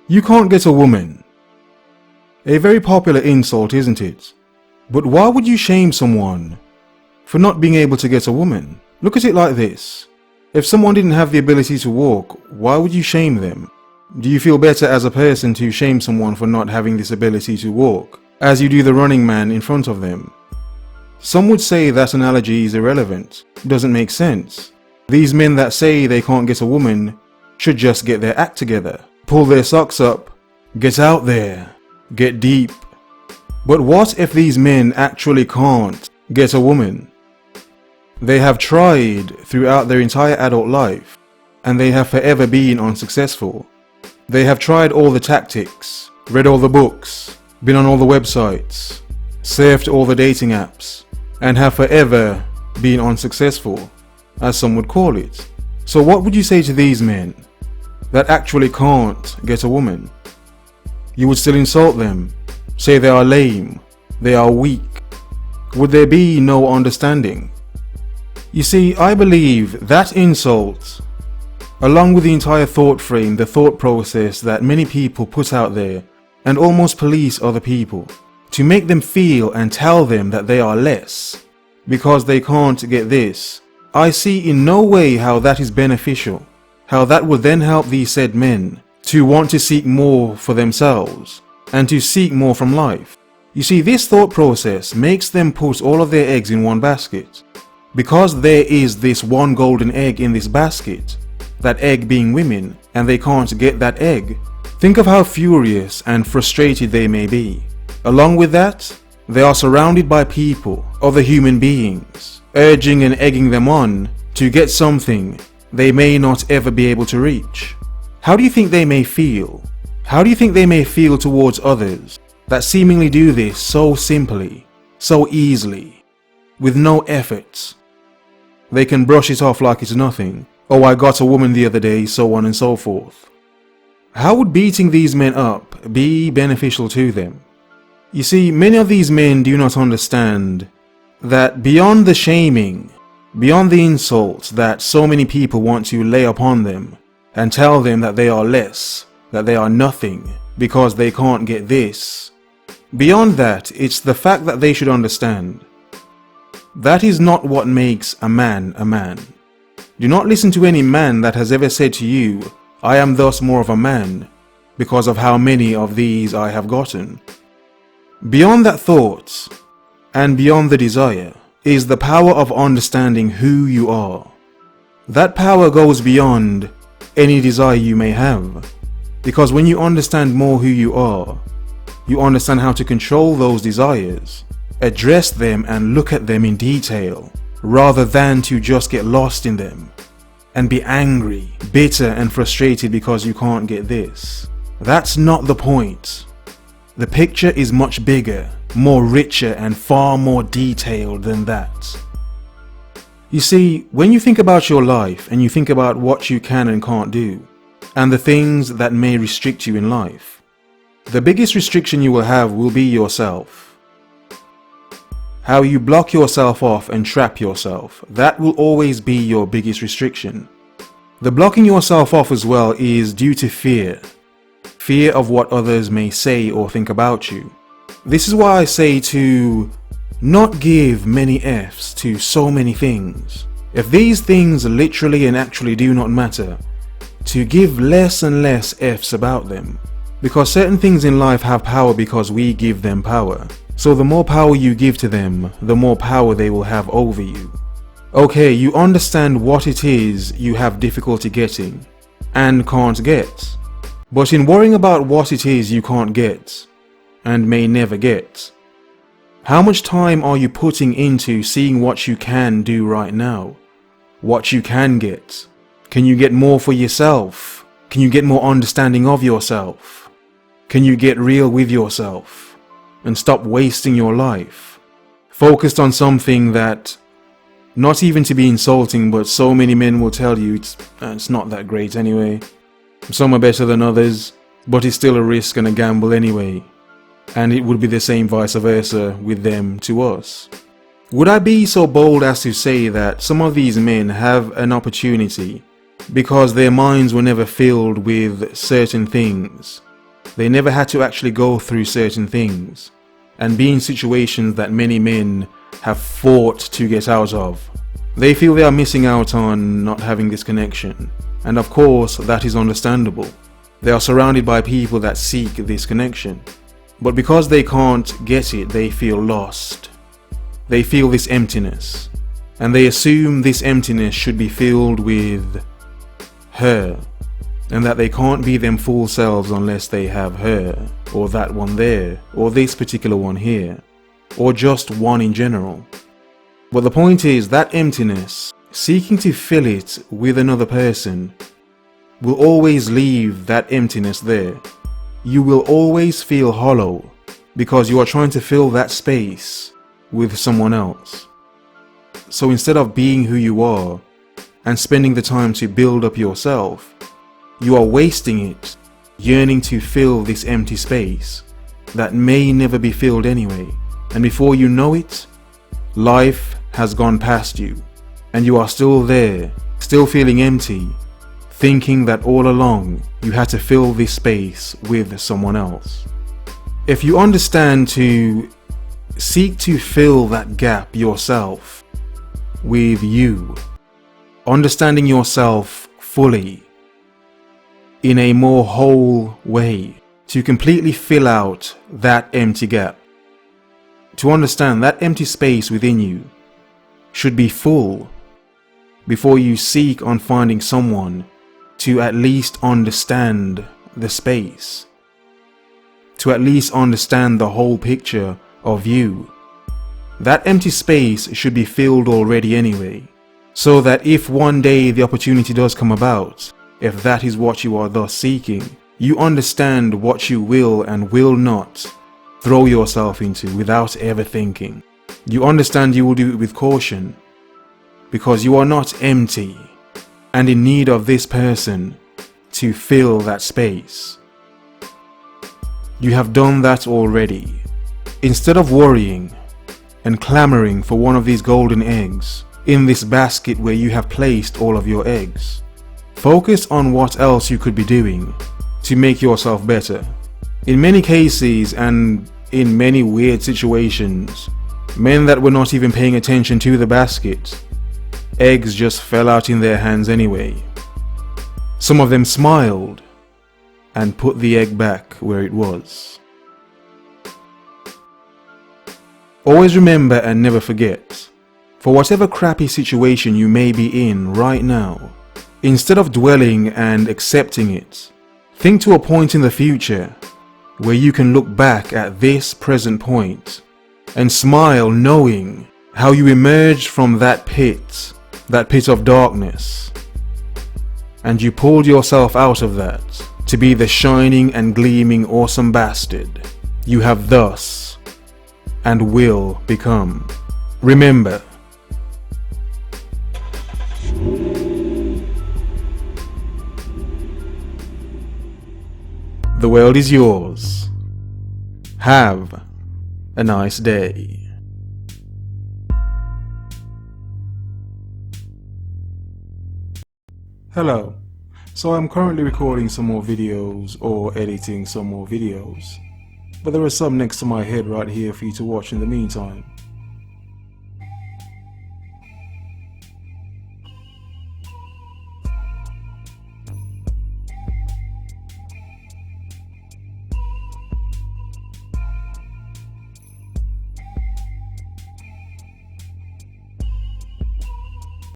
You can't get a woman. A very popular insult, isn't it? But why would you shame someone for not being able to get a woman? Look at it like this. If someone didn't have the ability to walk, why would you shame them? Do you feel better as a person to shame someone for not having this ability to walk, as you do the running man in front of them? Some would say that analogy is irrelevant, doesn't make sense. These men that say they can't get a woman should just get their act together, pull their socks up, get out there, get deep. But what if these men actually can't get a woman? They have tried throughout their entire adult life, and they have forever been unsuccessful. They have tried all the tactics, read all the books, been on all the websites, surfed all the dating apps, and have forever been unsuccessful, as some would call it. So what would you say to these men that actually can't get a woman? You would still insult them, say they are lame, they are weak. Would there be no understanding? You see, I believe that insult, along with the entire thought frame, the thought process that many people put out there and almost police other people to make them feel and tell them that they are less because they can't get this, I see in no way how that is beneficial, how that would then help these said men to want to seek more for themselves and to seek more from life. You see, this thought process makes them put all of their eggs in one basket. Because there is this one golden egg in this basket, that egg being women, and they can't get that egg, think of how furious and frustrated they may be. Along with that, they are surrounded by people, other human beings, urging and egging them on to get something they may not ever be able to reach. How do you think they may feel? How do you think they may feel towards others that seemingly do this so simply, so easily, with no effort? They can brush it off like it's nothing. Oh, I got a woman the other day, so on and so forth. How would beating these men up be beneficial to them? You see, many of these men do not understand that beyond the shaming, beyond the insults that so many people want to lay upon them and tell them that they are less, that they are nothing because they can't get this, beyond that, it's the fact that they should understand that is not what makes a man a man. Do not listen to any man that has ever said to you, I am thus more of a man, because of how many of these I have gotten. Beyond that thought, and beyond the desire, is the power of understanding who you are. That power goes beyond any desire you may have, because when you understand more who you are, you understand how to control those desires, address them and look at them in detail, rather than to just get lost in them and be angry, bitter and frustrated because you can't get this. That's not the point. The picture is much bigger, more richer and far more detailed than that. You see, when you think about your life and you think about what you can and can't do, and the things that may restrict you in life, the biggest restriction you will have will be yourself. How you block yourself off and trap yourself, that will always be your biggest restriction. The blocking yourself off as well is due to fear. Fear of what others may say or think about you. This is why I say to not give many F's to so many things. If these things literally and actually do not matter, to give less and less F's about them. Because certain things in life have power because we give them power. So the more power you give to them, the more power they will have over you. Okay, you understand what it is you have difficulty getting and can't get. But in worrying about what it is you can't get and may never get, how much time are you putting into seeing what you can do right now? What you can get? Can you get more for yourself? Can you get more understanding of yourself? Can you get real with yourself? And stop wasting your life focused on something that, not even to be insulting, but so many men will tell you it's not that great anyway. Some are better than others, but it's still a risk and a gamble anyway. And it would be the same vice versa with them to us. Would I be so bold as to say that some of these men have an opportunity because their minds were never filled with certain things, They never had to actually go through certain things and be in situations that many men have fought to get out of. They feel they are missing out on not having this connection, and of course that is understandable. They are surrounded by people that seek this connection, but because they can't get it, they feel lost. They feel this emptiness, and they assume this emptiness should be filled with her, and that they can't be them full selves unless they have her, or that one there, or this particular one here, or just one in general. But the point is that emptiness, seeking to fill it with another person, will always leave that emptiness there. You will always feel hollow because you are trying to fill that space with someone else. So instead of being who you are and spending the time to build up yourself, you are wasting it yearning to fill this empty space that may never be filled anyway. And before you know it, life has gone past you and you are still there, still feeling empty, thinking that all along you had to fill this space with someone else. If you understand to seek to fill that gap yourself with you, understanding yourself fully in a more whole way, to completely fill out that empty gap, to understand that empty space within you should be full before you seek on finding someone to at least understand the space, to at least understand the whole picture of you. That empty space should be filled already anyway, so that if one day the opportunity does come about, if that is what you are thus seeking, you understand what you will and will not throw yourself into without ever thinking. You understand you will do it with caution, because you are not empty and in need of this person to fill that space. You have done that already. Instead of worrying and clamoring for one of these golden eggs in this basket where you have placed all of your eggs, focus on what else you could be doing to make yourself better. In many cases and in many weird situations, men that were not even paying attention to the basket, eggs just fell out in their hands anyway. Some of them smiled and put the egg back where it was. Always remember and never forget, for whatever crappy situation you may be in right now, instead of dwelling and accepting it, think to a point in the future where you can look back at this present point and smile knowing how you emerged from that pit of darkness, and you pulled yourself out of that to be the shining and gleaming awesome bastard you have thus and will become. Remember, the world is yours. Have a nice day. Hello. So I'm currently recording some more videos or editing some more videos, but there are some next to my head right here for you to watch in the meantime.